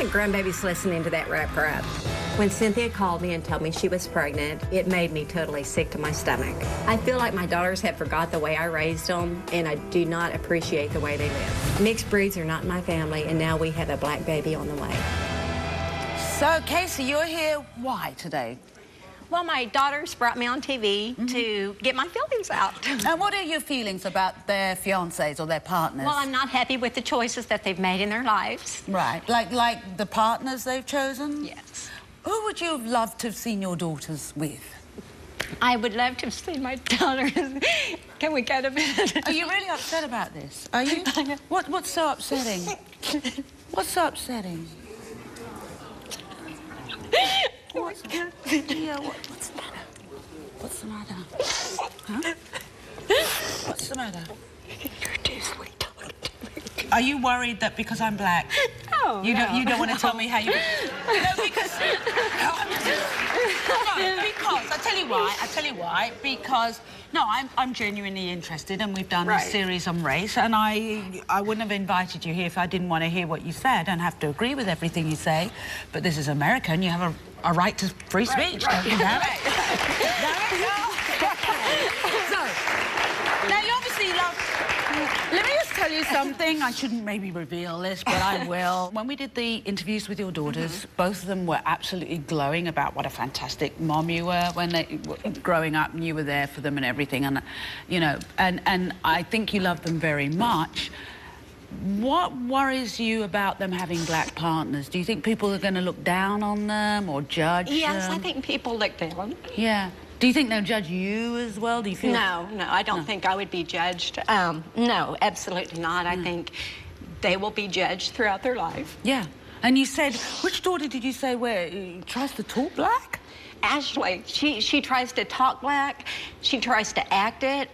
think grandbaby's listening to that rap crap. When Cynthia called me and told me she was pregnant, it made me totally sick to my stomach. I feel like my daughters have forgot the way I raised them, and I do not appreciate the way they live. Mixed breeds are not in my family, and now we have a black baby on the way. So, Casey, you're here why today? Well, my daughters brought me on TV to get my feelings out. And what are your feelings about their fiancés or their partners? Well, I'm not happy with the choices that they've made in their lives. Right, like the partners they've chosen? Yes. Who would you have loved to have seen your daughters with? I would love to have seen my daughters. Can we get a bit? Are you really upset about this? Are you? What's so upsetting? What's so upsetting? What's the matter? What's the matter? Huh? What's the matter? You're too sweet. Are you worried that because I'm black? No, you don't want to tell me how you... No, because... No, because... I tell you why. Because... No, I'm genuinely interested, and we've done a series on race, and I wouldn't have invited you here if I didn't want to hear what you said and have to agree with everything you say. But this is America, and you have a right to free speech, don't you have? So, now you obviously love... Let me just tell you something. I shouldn't maybe reveal this, but I will. When we did the interviews with your daughters, both of them were absolutely glowing about what a fantastic mom you were when they were growing up, and you were there for them and everything. And, you know, and I think you love them very much. What worries you about them having black partners? Do you think people are going to look down on them or judge them? Yes, I think people look down. Yeah. Do you think they'll judge you as well? Do you feel... No, I don't think I would be judged. No, absolutely not. I think they will be judged throughout their life. Yeah. And you said, which daughter did you say tries to talk black? Ashley, she tries to talk black. She tries to act it.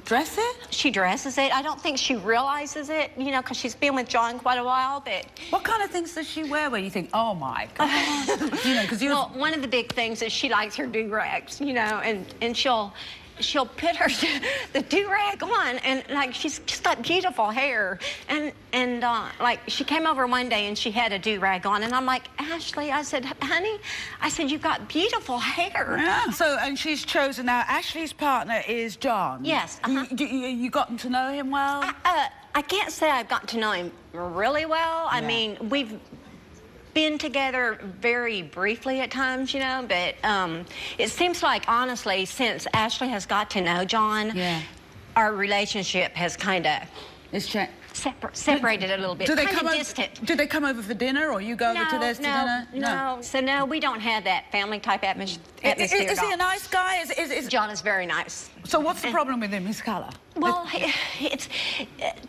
Dress it? She dresses it. I don't think she realizes it, you know, because she's been with John quite a while, but... What kind of things does she wear where you think, oh, my God? You know, because you... Well, one of the big things is she likes her do-rags, you know, and she'll put her the do-rag on, and like she's just got beautiful hair, and like she came over one day and she had a do-rag on, and I'm like, Ashley, I said, honey, I said, you've got beautiful hair. Yeah. So, and she's chosen now. Ashley's partner is John. Yes. You gotten to know him well? I can't say I've gotten to know him really well. I mean, we've been together very briefly at times, you know, but it seems like, honestly, since Ashley has got to know John, our relationship has kind of separated a little bit. Kind of distant. Do they come over for dinner, or you go over to theirs for dinner? No. So, no, we don't have that family-type atmosphere. Is he a nice guy? John is very nice. So what's the problem with him? His colour? Well,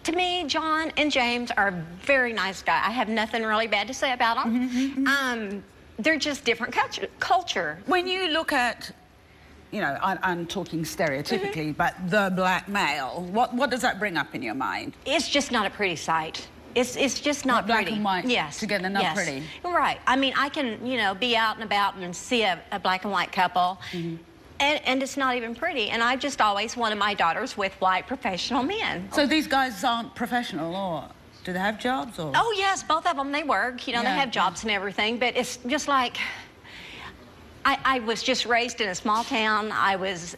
to me, John and James are a very nice guy. I have nothing really bad to say about them. They're just different culture. When you look at, you know, I'm talking stereotypically, but the black male, what does that bring up in your mind? It's just not a pretty sight. It's just not pretty. Black and white. Yes. Together, not pretty. Right. I mean, I can, you know, be out and about and see a black and white couple. And it's not even pretty. And I just always wanted my daughters with white professional men. So these guys aren't professional, or do they have jobs? Or? Oh, yes, both of them, they work. You know, they have jobs and everything. But it's just like, I was just raised in a small town. I was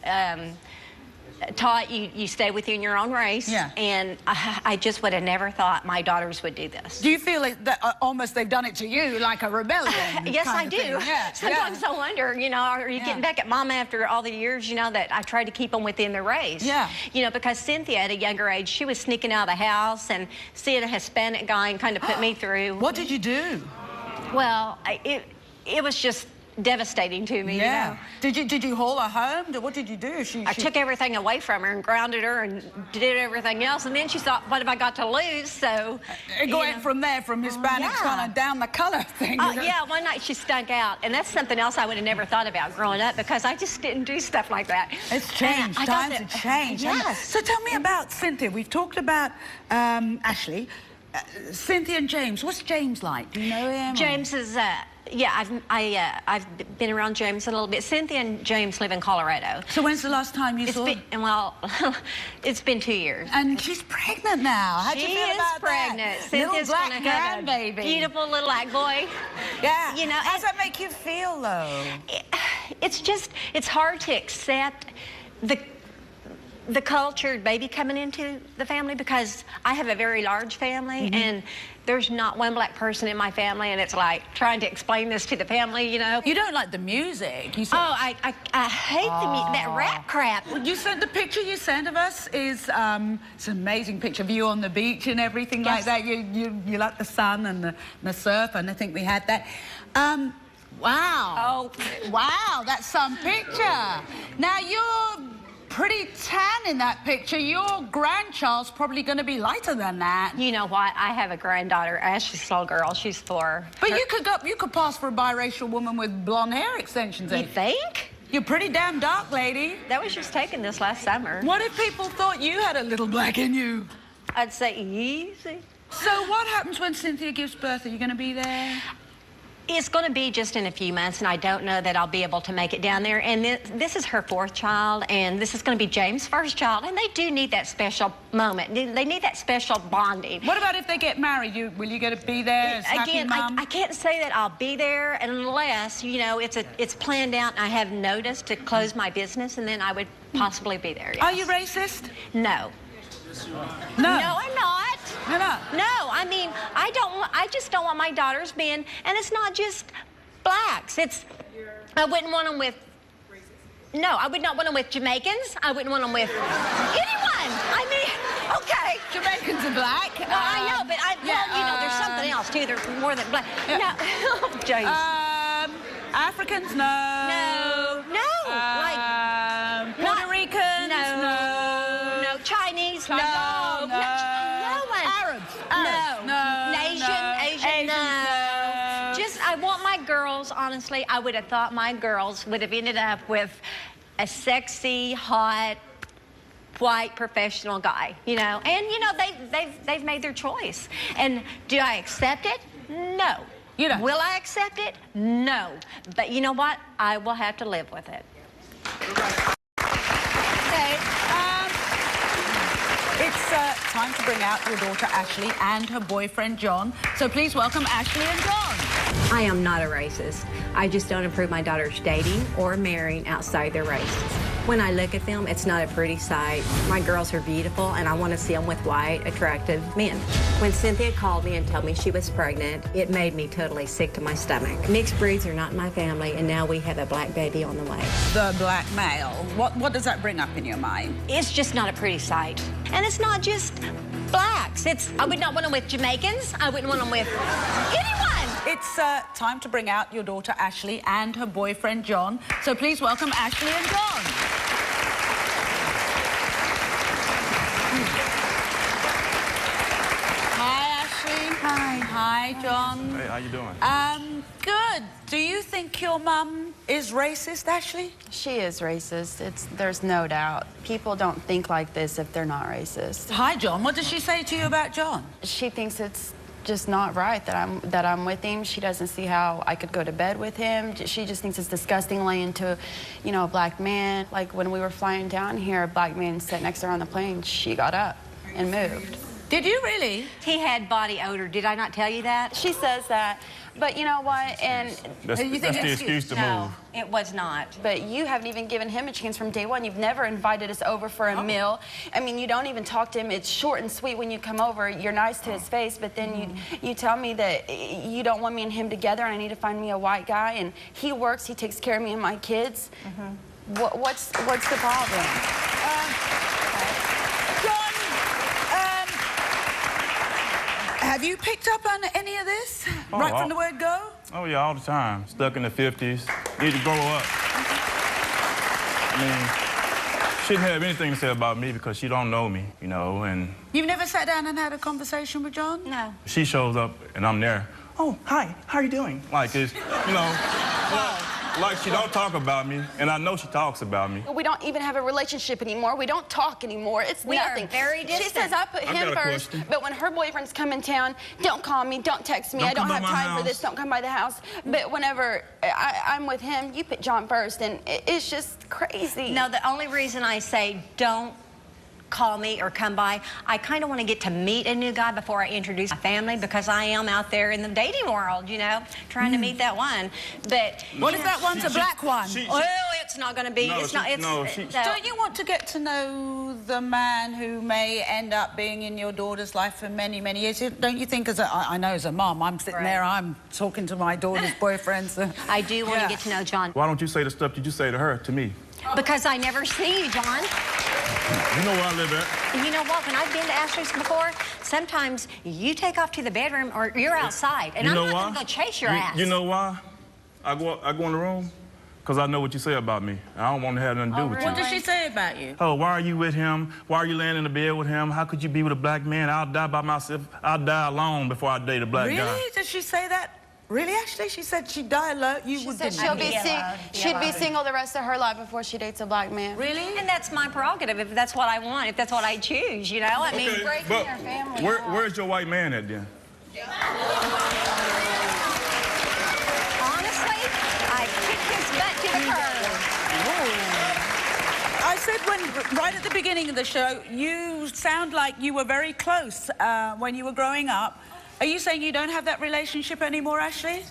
taught you stay within your own race. Yeah. And I just would have never thought my daughters would do this. Do you feel like that almost they've done it to you, like a rebellion? Yes, I do. Yeah. Sometimes I wonder, you know, are you getting back at Mom after all the years, you know, that I tried to keep them within the race? Yeah. You know, because Cynthia, at a younger age, she was sneaking out of the house and seeing a Hispanic guy and kind of put me through. What did you do? Well, it was just devastating to me. Yeah. You know? Did you haul her home? What did you do? I took everything away from her and grounded her and did everything else, and then she thought, what have I got to lose? So it went from there, from Hispanics kind of down the color thing. Yeah, one night she stunk out, and that's something else I would have never thought about growing up, because I just didn't do stuff like that. It's changed. Times have changed. Yes. So tell me about Cynthia. We've talked about Ashley. Cynthia and James. What's James like? Do you know him? James is, yeah, I've been around James a little bit. Cynthia and James live in Colorado. So when's the last time you saw him? Well, it's been 2 years. And she's pregnant now. How'd you feel about pregnant. that? Cynthia's little black gonna have a grandbaby. beautiful little black boy. Yeah. You know, how does that make you feel, though? It's hard to accept the cultured baby coming into the family, because I have a very large family, and there's not one black person in my family, and it's like trying to explain this to the family, you know. You don't like the music. You said, oh, I hate that rap crap. Well, you sent the picture you sent of us is it's an amazing picture of you on the beach and everything like that. You like the sun and the surf, and I think we had that. Wow. Oh, wow, that's some picture. Now you're pretty tan in that picture. Your grandchild's probably going to be lighter than that. You know what? I have a granddaughter. Ashley's a little girl. She's 4. But you could pass for a biracial woman with blonde hair extensions. You think? You're pretty damn dark, lady. That was just taken this last summer. What if people thought you had a little black in you? I'd say easy. So what happens when Cynthia gives birth? Are you going to be there? It's going to be just in a few months, and I don't know that I'll be able to make it down there. And this is her 4th child, and this is going to be James' 1st child, and they do need that special moment. They need that special bonding. What about if they get married? Will you get to be there as happy mom? I can't say that I'll be there unless, you know, it's planned out and I have notice to close my business, and then I would possibly be there. Yes. Are you racist? No. No. No, I'm not. You're not? No, I mean, I just don't want my daughters being, and it's not just blacks. I wouldn't want them with, no, I would not want them with Jamaicans. I wouldn't want them with anyone. I mean, okay. Jamaicans are black. Well, I know, but well, you know, there's something else too. There's more than black. Yeah. No, oh, jeez. Africans, no. No. Like Puerto Ricans, no. Chinese, no. No one. Arabs, no. Asian, no. Just, I want my girls, honestly, I would have thought my girls would have ended up with a sexy, hot, white professional guy, you know. And, you know, they've made their choice. And do I accept it? No. You don't. Will I accept it? No. But you know what? I will have to live with it. Okay. It's time to bring out your daughter Ashley and her boyfriend John. So please welcome Ashley and John. I am not a racist. I just don't approve my daughters dating or marrying outside their race. When I look at them, it's not a pretty sight. My girls are beautiful, and I want to see them with white, attractive men. When Cynthia called me and told me she was pregnant, it made me totally sick to my stomach. Mixed breeds are not in my family, and now we have a black baby on the way. The black male. What does that bring up in your mind? It's just not a pretty sight. And it's not just blacks. I would not want them with Jamaicans. I wouldn't want them with anyone. It's time to bring out your daughter Ashley and her boyfriend John. So please welcome Ashley and John. Hi, Ashley. Hi. Hi, John. Hey, how you doing? Good. Do you think your mum is racist, Ashley? She is racist. There's no doubt. People don't think like this if they're not racist. Hi, John. What does she say to you about John? She thinks it's just not right that I'm with him. She doesn't see how I could go to bed with him. She just thinks it's disgusting laying to, you know, a black man. Like when we were flying down here, a black man sat next to her on the plane. She got up and moved. Did you really? He had body odor. Did I not tell you that? She says that, but you know what? And That's the excuse to No, move. it was not. but you haven't even given him a chance from day one. You've never invited us over for a meal. I mean, you don't even talk to him. It's short and sweet when you come over. You're nice to his face, but then you tell me that you don't want me and him together, and I need to find me a white guy. And he works. He takes care of me and my kids. What's the problem? John, have you picked up on any of this? Right from the word go? Oh, yeah, all the time. Stuck in the 50s. Need to grow up. I mean, shouldn't have anything to say about me because she don't know me, you know, and... You've never sat down and had a conversation with John? No. She shows up and I'm there. Oh, hi, how are you doing? Like, it's, you know, like she don't talk about me, and I know she talks about me. We don't even have a relationship anymore. We don't talk anymore. It's We are nothing. very distant. She says I put I've him got a first, question. but when her boyfriends come in town, don't call me, don't text me. Don't I don't come have by my time for house. this. Don't come by the house. But whenever I'm with him, you put John first, and it's just crazy. No, the only reason I say don't call me or come by, I kind of want to get to meet a new guy before I introduce my family, because I am out there in the dating world, you know, trying to meet that one. But What if that one's a black one? well, it's not going to be. No, it's not. It's so- Don't you want to get to know the man who may end up being in your daughter's life for many, many years? Don't you think, I know as a mom, I'm sitting there, I'm talking to my daughter's boyfriends. I do want to get to know John, Why don't you say the stuff you just say to her, to me? because I never see you, John. You know where I live at. And you know what? When I've been to Ashley's before, sometimes you take off to the bedroom or you're outside, and You I'm know not why? going to go chase your ass. You know why? I go in the room because I know what you say about me. I don't want to have nothing to do with What you. does she say about you? Oh, why are you with him? Why are you laying in the bed with him? How could you be with a black man? I'll die by myself. I'll die alone before I date a black guy. Really? Does she say that? Really, Ashley? She said she'd die alone. You She would said deny she'd be single the rest of her life before she dates a black man. Really? And that's my prerogative if that's what I want, if that's what I choose, you know? I mean, Okay, breaking but their family where's your white man at then? honestly, I kicked his butt to the curb. I said right at the beginning of the show, you sound like you were very close when you were growing up. Are you saying you don't have that relationship anymore, Ashley?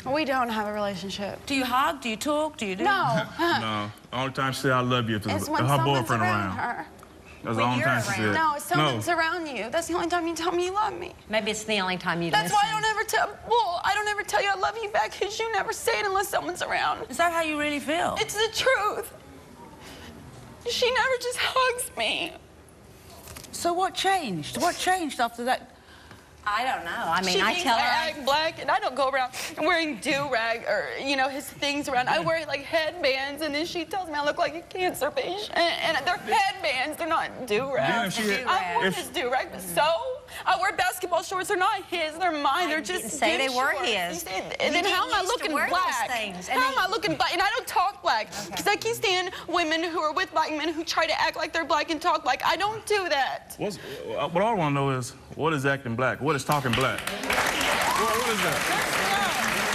We don't have a relationship. Do you hug? Do you talk? Do you do? No. No. The only time she said I love you is It's her when someone's boyfriend around around. her. That's the When only you're time she said. around. No, if someone's No. around you, that's the only time you tell me you love me. Maybe it's the only time you That's listen. why I don't ever tell. Well, I don't ever tell you I love you back because you never say it unless someone's around. Is that how you really feel? It's the truth. She never just hugs me. So what changed? What changed after that? I don't know. I mean, She I thinks tell I her. act black, and I don't go around wearing do-rag or, you know, his things around. I wear, like, headbands, and then she tells me I look like a cancer patient. And they're headbands. They're not do-rags. Damn, she- I wore if- his do-rag, but so? I wear basketball shorts. They're not his. They're mine. They're just didn't say gym they were shorts. his. And then You how am I didn't used to looking wear those black? things, and How then- am I looking black? And I don't talk black. Because I can't stand women who are with black men who try to act like they're black and talk black. I don't do that. What I want to know is, what is acting black? What is talking black? What is that?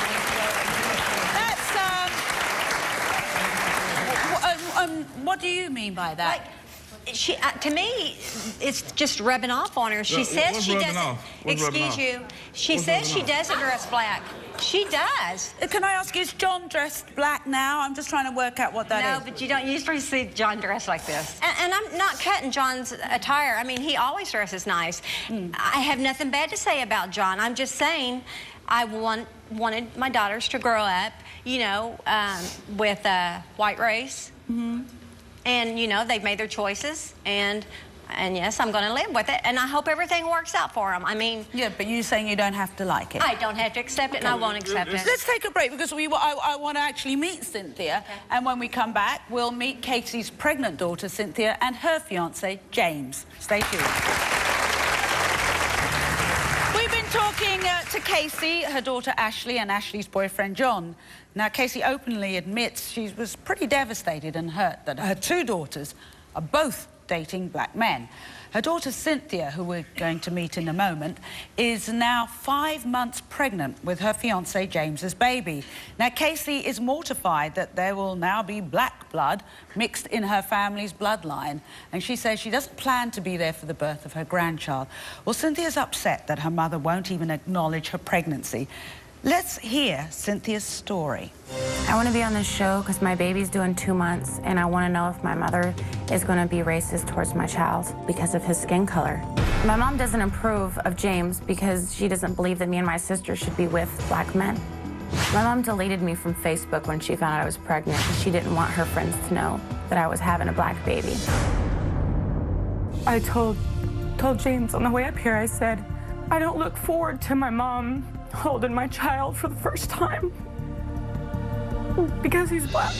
What do you mean by that? Like, she, to me, it's just rubbing off on her. She says what's she rubbing doesn't. off? What's rubbing Excuse off? you. She What's says rubbing she off? doesn't dress black. She does. Can I ask, is John dressed black now? I'm just trying to work out what that No, is. but you don't usually see John dressed like this. And I'm not cutting John's attire. I mean, he always dresses nice. I have nothing bad to say about John. I'm just saying I wanted my daughters to grow up, you know, with a white race. And, you know, they've made their choices. And yes, I'm going to live with it. And I hope everything works out for them. I mean... Yeah, but you're saying you don't have to like it. I don't have to accept it, and I won't accept it. Let's take a break because I want to actually meet Cynthia. Okay. And when we come back, we'll meet Casey's pregnant daughter, Cynthia, and her fiancé, James. Stay tuned. We've been talking to Casey, her daughter Ashley, and Ashley's boyfriend John. Now, Casey openly admits she was pretty devastated and hurt that her two daughters are both dating black men. Her daughter Cynthia, who we're going to meet in a moment, is now 5 months pregnant with her fiancé James's baby. Now, Casey is mortified that there will now be black blood mixed in her family's bloodline, and she says she doesn't plan to be there for the birth of her grandchild. Well, Cynthia's upset that her mother won't even acknowledge her pregnancy. Let's hear Cynthia's story. I want to be on this show because my baby's doing 2 months, and I want to know if my mother is going to be racist towards my child because of his skin color. My mom doesn't approve of James because she doesn't believe that me and my sister should be with black men. My mom deleted me from Facebook when she found out I was pregnant because she didn't want her friends to know that I was having a black baby. I told James on the way up here, I said, I don't look forward to my mom holding my child for the first time because he's black.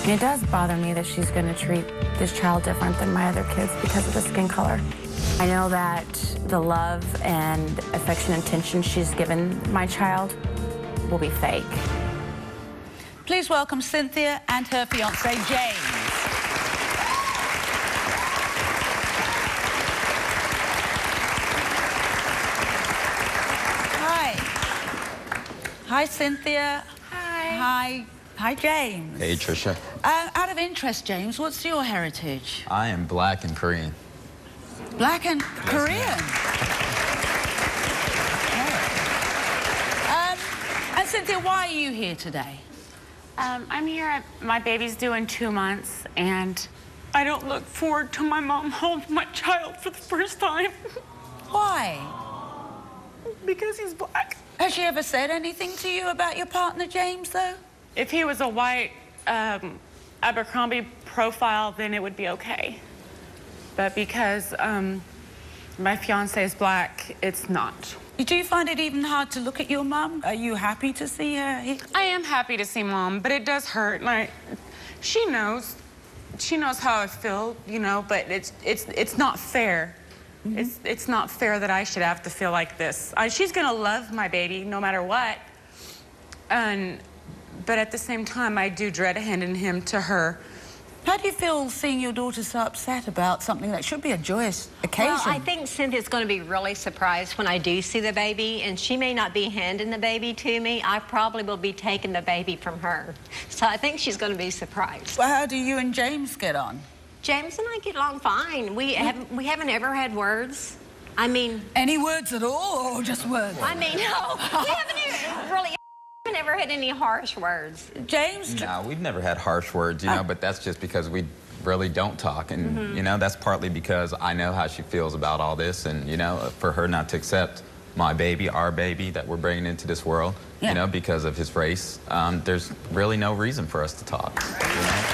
It does bother me that she's going to treat this child different than my other kids because of the skin color. I know that the love and affection and attention she's given my child will be fake. Please welcome Cynthia and her fiancé, James. Hi, Cynthia. Hi. Hi, James. Hey, Trisha. Out of interest, James, what's your heritage? I am black and Korean. Black and Korean? And Cynthia, why are you here today? I'm here. My baby's due in 2 months, and I don't look forward to my mom holding my child for the first time. Why? Because he's black. Has she ever said anything to you about your partner, James, though? If he was a white Abercrombie profile, then it would be okay. But because my fiance is black, it's not. Do you find it even hard to look at your mum? Are you happy to see her here? I am happy to see Mom, but it does hurt. Like, she knows how I feel, you know, but it's not fair. It's not fair that I should have to feel like this. She's gonna love my baby no matter what. But at the same time, I do dread handing him to her. How do you feel seeing your daughter so upset about something that should be a joyous occasion? Well, I think Cynthia's going to be really surprised when I do see the baby, and she may not be handing the baby to me. I probably will be taking the baby from her. So I think she's going to be surprised. Well, how do you and James get on? James and I get along fine. We haven't ever had words. I mean... Any words at all, or just words? I mean, no. We haven't ever had any harsh words. James? No, we've never had harsh words, you know, but that's just because we really don't talk. And, you know, that's partly because I know how she feels about all this. And, you know, for her not to accept my baby, our baby that we're bringing into this world, you know, because of his race, there's really no reason for us to talk. You know?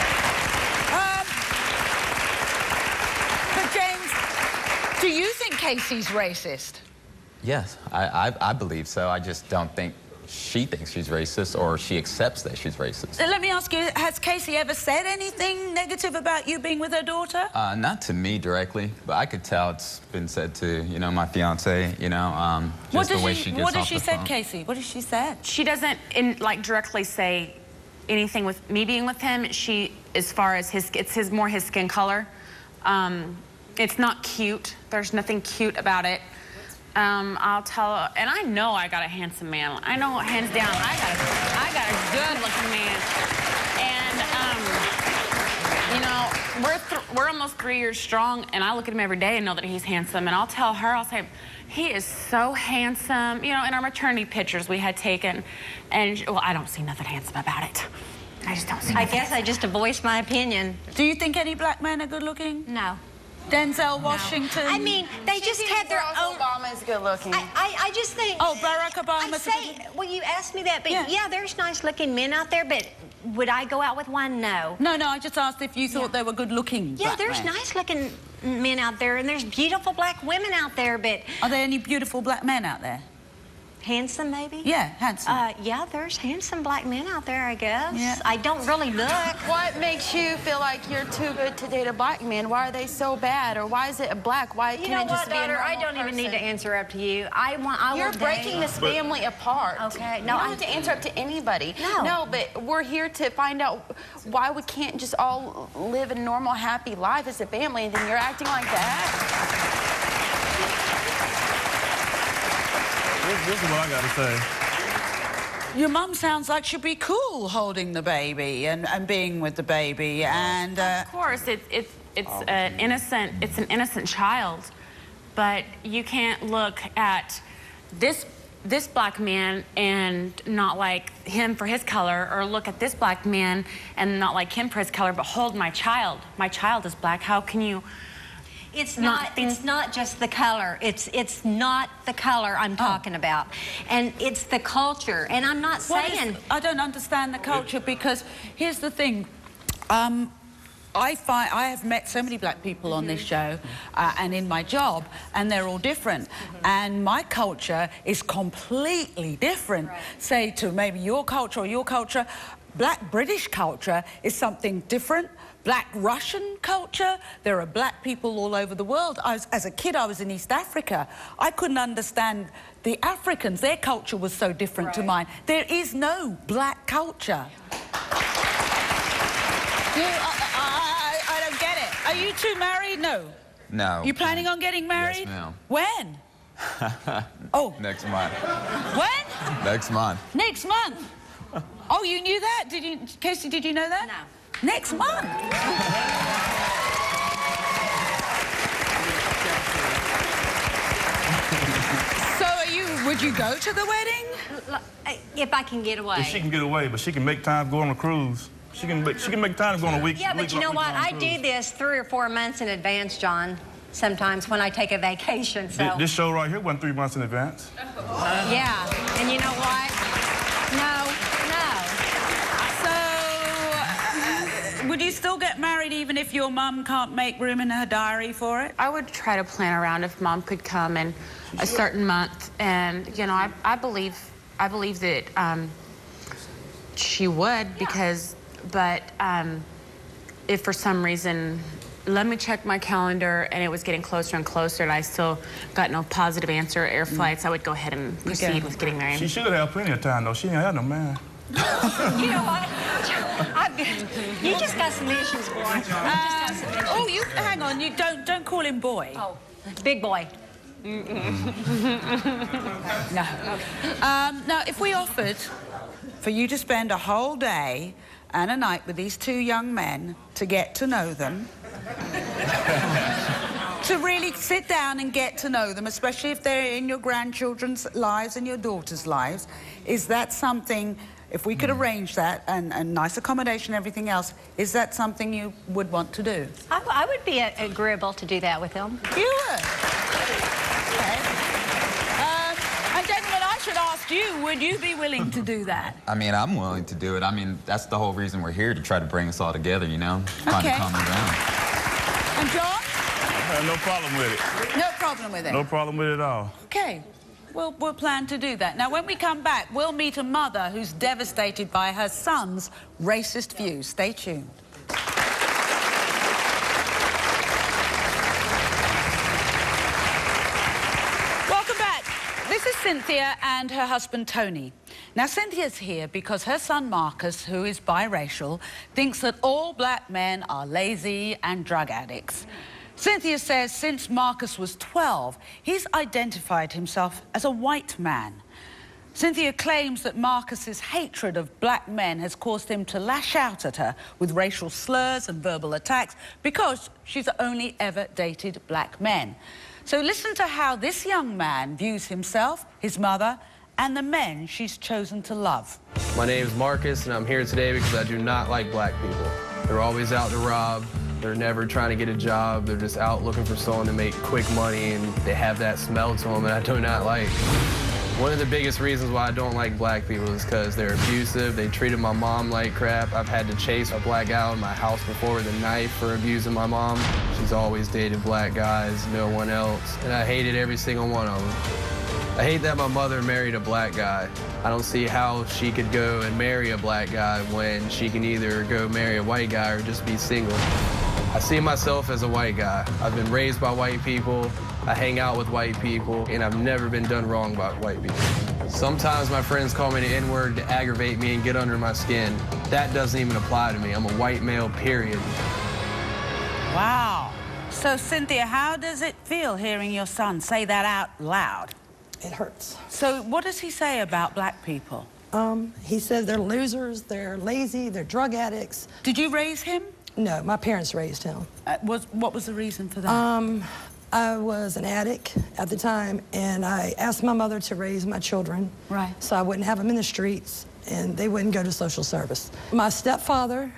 But James, do you think Casey's racist? Yes, I believe so. I just don't think she thinks she's racist or she accepts that she's racist. Let me ask you, has Casey ever said anything negative about you being with her daughter? Not to me directly, but I could tell it's been said to, you know, my fiance, you know, just the way she gets off the phone. What did she say, Casey? What did she say? She doesn't, like, directly say anything with me being with him. She, as far as it's more his skin color. It's not cute. There's nothing cute about it. I'll tell her, and I know I got a handsome man. I know, hands down, I got a good-looking man. And, you know, we're almost 3 years strong, and I look at him every day and know that he's handsome. And I'll tell her, I'll say, he is so handsome. You know, in our maternity pictures we had taken, and, well, I don't see nothing handsome about it. I just don't see nothing. I guess I just voiced my opinion. Do you think any black men are good-looking? No. Denzel Washington. I mean, they just have their own... Obama's good looking. I just think... Oh, Barack Obama. Well, you asked me that, but yeah, there's nice-looking men out there, but would I go out with one? No. No, I just asked if you thought they were good-looking. Yeah, there's nice-looking men out there, and there's beautiful black women out there, but... Are there any beautiful black men out there? Handsome, maybe? Yeah, handsome. Yeah, there's handsome black men out there, I guess. Yeah. I don't really look. What makes you feel like you're too good to date a black man? Why are they so bad? Or why is it a black? Why can't it just be a normal I don't even need to answer up to you. You're breaking this family apart. Okay. No, I don't have to answer up to anybody. No, but we're here to find out why we can't just all live a normal, happy life as a family, and then you're acting like that. This is what I gotta say. Your mum sounds like she'd be cool holding the baby and being with the baby, and Of course, it's an innocent child, but you can't look at this black man and not like him for his color, or look at this black man and not like him for his color, but hold my child. My child is black. How can you? It's not just the color. It's not the color I'm talking about. And it's the culture. And I'm not saying... I don't understand the culture, because here's the thing. I have met so many black people on this show and in my job, and they're all different. And my culture is completely different, say, to maybe your culture or your culture. Black British culture is something different. Black Russian culture, there are black people all over the world. As a kid, I was in East Africa. I couldn't understand the Africans. Their culture was so different to mine. There is no black culture. I don't get it. Are you two married? No. No. You planning on getting married? Yes, ma'am. When? Oh. Next month. When? Next month. Next month. Oh, you knew that? Did you, Casey, did you know that? No. Next month. So would you go to the wedding? If I can get away. If she can get away, but she can make time to go on a cruise. She can make time to go on a week. Yeah, but you know what? I do this 3 or 4 months in advance, John. Sometimes when I take a vacation, so. This show right here went 3 months in advance. Yeah, and you know what? No. So, would you still get married even if your mum can't make room in her diary for it? I would try to plan around if Mom could come in a certain month, and you know, I believe that she would, because, but if for some reason, let me check my calendar, and it was getting closer and closer, and I still got no positive answer, air flights, I would go ahead and proceed with getting married. She should have plenty of time, though. She ain't had no man. You know what? You just got some issues, boy. Oh, you hang on. You don't call him boy. Oh, big boy. No. Now, if we offered for you to spend a whole day and a night with these 2 young men to get to know them, to really sit down and get to know them, especially if they're in your grandchildren's lives and your daughter's lives, is that something, if we could arrange that, and nice accommodation and everything else, is that something you would want to do? I would be agreeable to do that with them. You would? Okay. And gentlemen, I should ask you, would you be willing to do that? I mean, I'm willing to do it. I mean, that's the whole reason we're here, to try to bring us all together, you know? Find a common ground. And John? No problem with it. No problem with it? No problem with it at all. Okay. We'll plan to do that. Now, when we come back, we'll meet a mother who's devastated by her son's racist views. Stay tuned. Welcome back. This is Cynthia and her husband, Tony. Now, Cynthia's here because her son, Marcus, who is biracial, thinks that all black men are lazy and drug addicts. Cynthia says since Marcus was 12, he's identified himself as a white man. Cynthia claims that Marcus's hatred of black men has caused him to lash out at her with racial slurs and verbal attacks because she's only ever dated black men. So listen to how this young man views himself, his mother, and the men she's chosen to love. My name's Marcus, and I'm here today because I do not like black people. They're always out to rob. They're never trying to get a job. They're just out looking for someone to make quick money, and they have that smell to them that I do not like. One of the biggest reasons why I don't like black people is because they're abusive. They treated my mom like crap. I've had to chase a black guy out of my house before with a knife for abusing my mom. She's always dated black guys, no one else, and I hated every single one of them. I hate that my mother married a black guy. I don't see how she could go and marry a black guy when she can either go marry a white guy or just be single. I see myself as a white guy. I've been raised by white people, I hang out with white people, and I've never been done wrong by white people. Sometimes my friends call me the N-word to aggravate me and get under my skin. That doesn't even apply to me. I'm a white male, period. Wow. So, Cynthia, how does it feel hearing your son say that out loud? It hurts. So what does he say about black people? He says they're losers, they're lazy, they're drug addicts. Did you raise him? No, my parents raised him. What was the reason for that? I was an addict at the time, and I asked my mother to raise my children. Right. So I wouldn't have them in the streets, and they wouldn't go to social service. My stepfather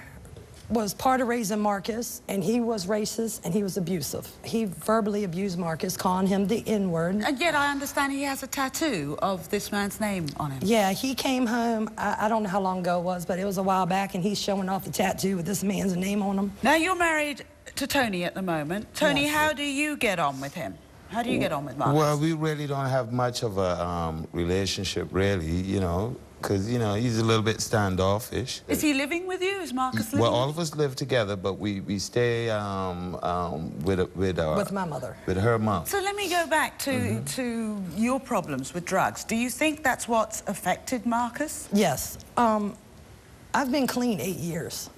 was part of raising Marcus, and he was racist, and he was abusive. He verbally abused Marcus, calling him the N-word. And yet I understand he has a tattoo of this man's name on him. Yeah, he came home, I don't know how long ago it was, but it was a while back, and he's showing off the tattoo with this man's name on him. Now, you're married to Tony at the moment. Tony, Yes. how do you get on with him? How do you get on with Marcus? Well, we really don't have much of a relationship, really, you know, because, you know, he's a little bit standoffish. Is he living with you? Is Marcus living Well, with all of us live together, but we stay with my mother. With her mom. So let me go back to your problems with drugs. Do you think that's what's affected Marcus? Yes. I've been clean 8 years.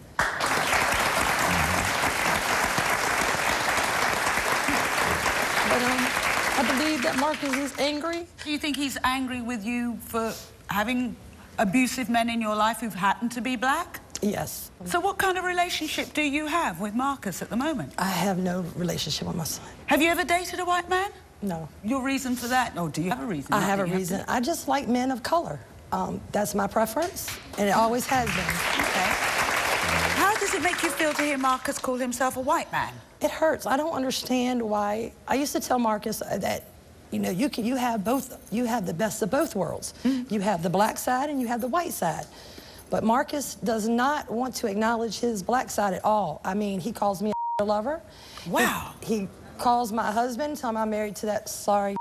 But I believe that Marcus is angry. Do you think he's angry with you for having abusive men in your life who've happened to be black? Yes. So what kind of relationship do you have with Marcus at the moment? I have no relationship with my son. Have you ever dated a white man? No. Your reason for that? Or do you have a reason? I have a reason. I just like men of color. That's my preference, and it always has been. Okay. How does it make you feel to hear Marcus call himself a white man? It hurts. I don't understand why. I used to tell Marcus that, you know, you have both. You have the best of both worlds. You have the black side and you have the white side. But Marcus does not want to acknowledge his black side at all. I mean, he calls me a lover. Wow. He calls my husband, telling me I'm married to that sorry.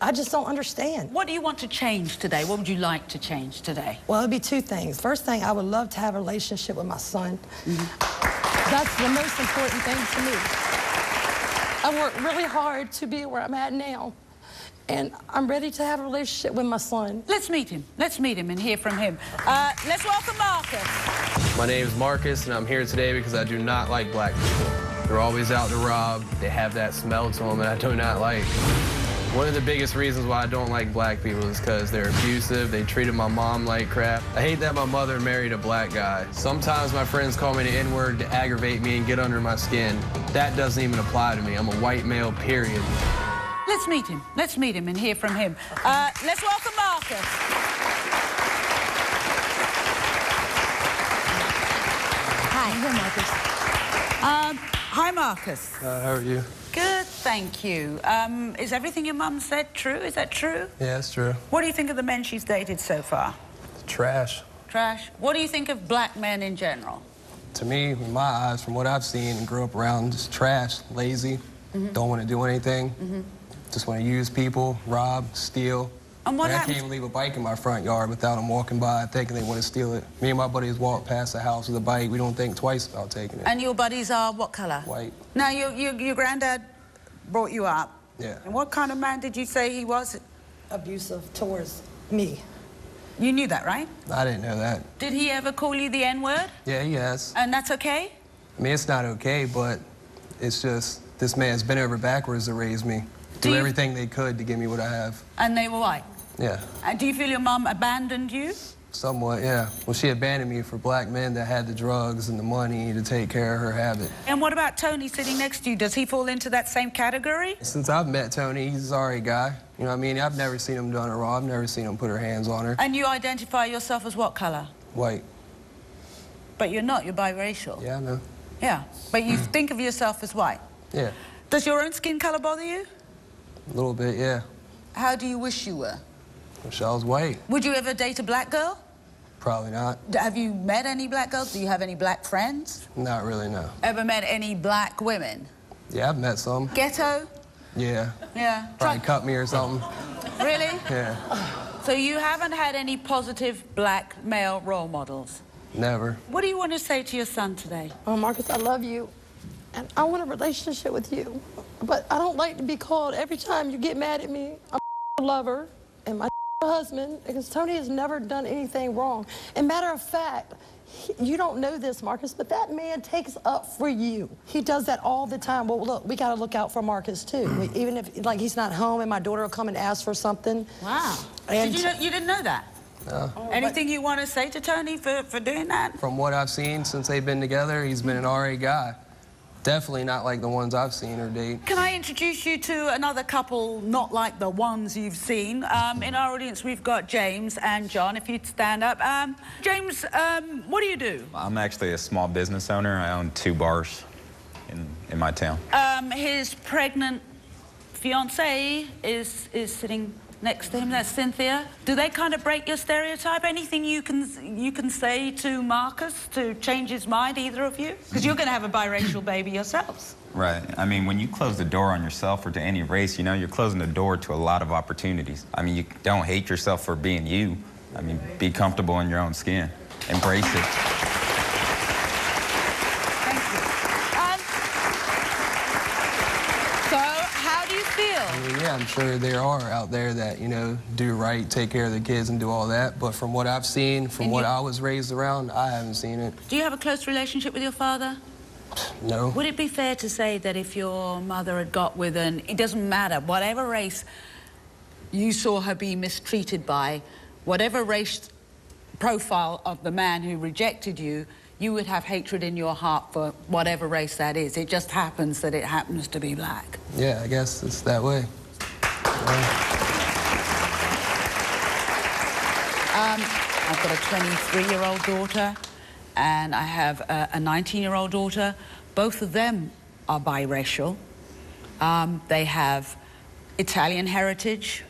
I just don't understand. What do you want to change today? What would you like to change today? Well, it'd be two things. First thing, I would love to have a relationship with my son. That's the most important thing to me. I worked really hard to be where I'm at now, and I'm ready to have a relationship with my son. Let's meet him. Let's meet him and hear from him. Let's welcome Marcus. My name is Marcus, and I'm here today because I do not like black people. They're always out to rob. They have that smell to them that I do not like. One of the biggest reasons why I don't like black people is because they're abusive. They treated my mom like crap. I hate that my mother married a black guy. Sometimes my friends call me the N-word to aggravate me and get under my skin. That doesn't even apply to me. I'm a white male, period. Let's meet him. Let's meet him and hear from him. Let's welcome Marcus. Hi, Marcus. Hi, Marcus. How are you? Good, thank you. Is everything your mum said true? Is that true? Yeah, it's true. What do you think of the men she's dated so far? Trash. Trash. What do you think of black men in general? To me, in my eyes, from what I've seen and grew up around, just trash, lazy, don't want to do anything, just want to use people, rob, steal. And what I happens? can't even leave a bike in my front yard without them walking by thinking they want to steal it. Me and my buddies walk past the house with a bike. We don't think twice about taking it. And your buddies are what color? White. Now, your granddad brought you up. Yeah. And what kind of man did you say he was? Abusive towards me. You knew that, right? I didn't know that. Did he ever call you the N-word? Yeah, he has. And that's okay? I mean, it's not okay, but it's just this man's bent over backwards to raise me. Do everything they could to give me what I have. And they were white? Yeah. And do you feel your mum abandoned you? Somewhat, yeah. Well, she abandoned me for black men that had the drugs and the money to take care of her habit. And what about Tony sitting next to you? Does he fall into that same category? Since I've met Tony, he's a sorry guy. You know what I mean? I've never seen him done it wrong. I've never seen him put her hands on her. And you identify yourself as what color? White. But you're not, you're biracial. Yeah, I know. Yeah, but you think of yourself as white. Yeah. Does your own skin color bother you? A little bit, yeah. How do you wish you were? Wish I was white. Would you ever date a black girl? Probably not. Have you met any black girls? Do you have any black friends? Not really, no. Ever met any black women? Yeah, I've met some. Ghetto? Yeah. Yeah. Probably cut me or something. Really? Yeah. So you haven't had any positive black male role models? Never. What do you want to say to your son today? Oh, Marcus, I love you, and I want a relationship with you. But I don't like to be called every time you get mad at me. I'm a lover and my husband, because Tony has never done anything wrong. And matter of fact, you don't know this, Marcus, but that man takes up for you. He does that all the time. Well, look, we got to look out for Marcus, too. Even if, like, he's not home and my daughter will come and ask for something. Wow. And You didn't know that? No. Anything you want to say to Tony for doing that? From what I've seen since they've been together, he's been an alright guy. Definitely not like the ones I've seen her date. Can I introduce you to another couple not like the ones you've seen? In our audience, we've got James and John, if you'd stand up. James, what do you do? I'm actually a small business owner. I own 2 bars in my town. His pregnant fiancée is sitting next to him. That's Cynthia. Do they kind of break your stereotype? Anything you can say to Marcus to change his mind, either of you? Because you're going to have a biracial baby yourselves. Right. I mean, when you close the door on yourself or to any race, you know, you're closing the door to a lot of opportunities. I mean, you don't hate yourself for being you. I mean, be comfortable in your own skin. Embrace it. Thank you. So, how do you feel? I mean, yeah, I'm sure there are out there that, you know, do right, take care of the kids and do all that. But from what I've seen, from what I was raised around, I haven't seen it. Do you have a close relationship with your father? No. Would it be fair to say that if your mother had got with it doesn't matter, whatever race you saw her be mistreated by, whatever race profile of the man who rejected you, you would have hatred in your heart for whatever race that is. It just happens that it happens to be black. Yeah, I guess it's that way. I've got a 23-year-old daughter, and I have a 19-year-old daughter. Both of them are biracial. They have Italian heritage.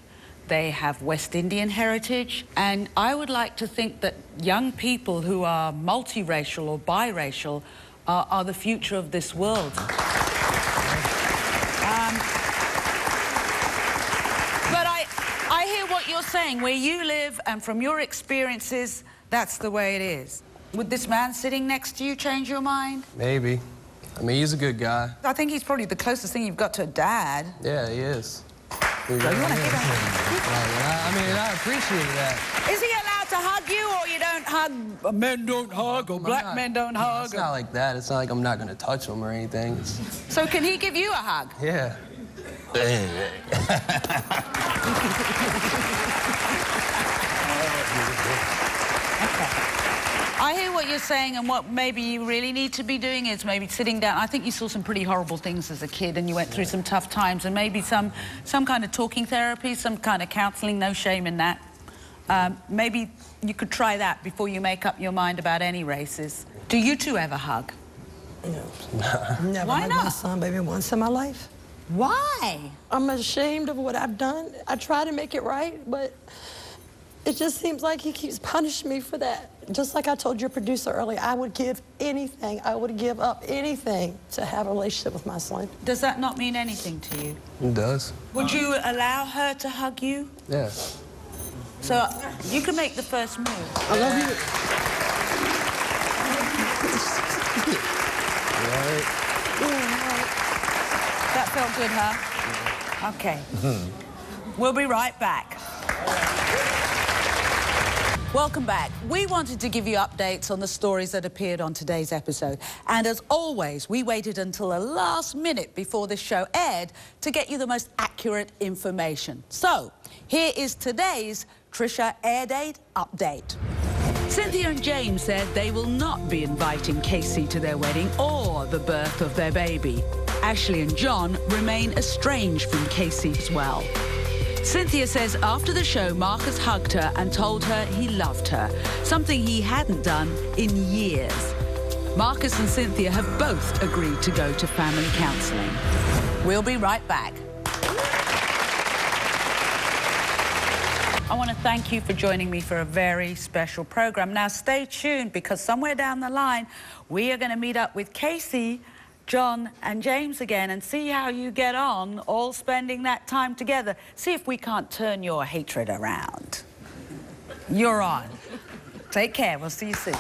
They have West Indian heritage. And I would like to think that young people who are multiracial or biracial are the future of this world. But I hear what you're saying. Where you live and from your experiences, that's the way it is. Would this man sitting next to you change your mind? Maybe. I mean, he's a good guy. I think he's probably the closest thing you've got to a dad. Yeah, he is. So you want to give him... I mean, I appreciate that. Is he allowed to hug you, or you don't hug? Men don't hug, or black men don't hug? It's not like that. It's not like I'm not going to touch him or anything. So can he give you a hug? Yeah. I hear what you're saying, and what maybe you really need to be doing is maybe sitting down. I think you saw some pretty horrible things as a kid, and you went through some tough times, and maybe some kind of talking therapy, some kind of counselling, no shame in that. Maybe you could try that before you make up your mind about any races. Do you two ever hug? No. Never. Why hugged not? my son, baby, once in my life. Why? I'm ashamed of what I've done. I try to make it right, but it just seems like he keeps punishing me for that. Just like I told your producer earlier, I would give anything, I would give up anything to have a relationship with my son. Does that not mean anything to you? It does. Would you allow her to hug you? Yeah. So you can make the first move. I love you. That felt good, huh? Okay. We'll be right back. Welcome back. We wanted to give you updates on the stories that appeared on today's episode. And as always, we waited until the last minute before this show aired to get you the most accurate information. So, here is today's Trisha Air Date update. Cynthia and James said they will not be inviting Casey to their wedding or the birth of their baby. Ashley and John remain estranged from Casey as well. Cynthia says after the show, Marcus hugged her and told her he loved her, something he hadn't done in years. Marcus and Cynthia have both agreed to go to family counselling. We'll be right back. I want to thank you for joining me for a very special program. Now, stay tuned, because somewhere down the line, we are going to meet up with Casey, John and James again and see how you get on, all spending that time together. See if we can't turn your hatred around. You're on. Take care. We'll see you soon.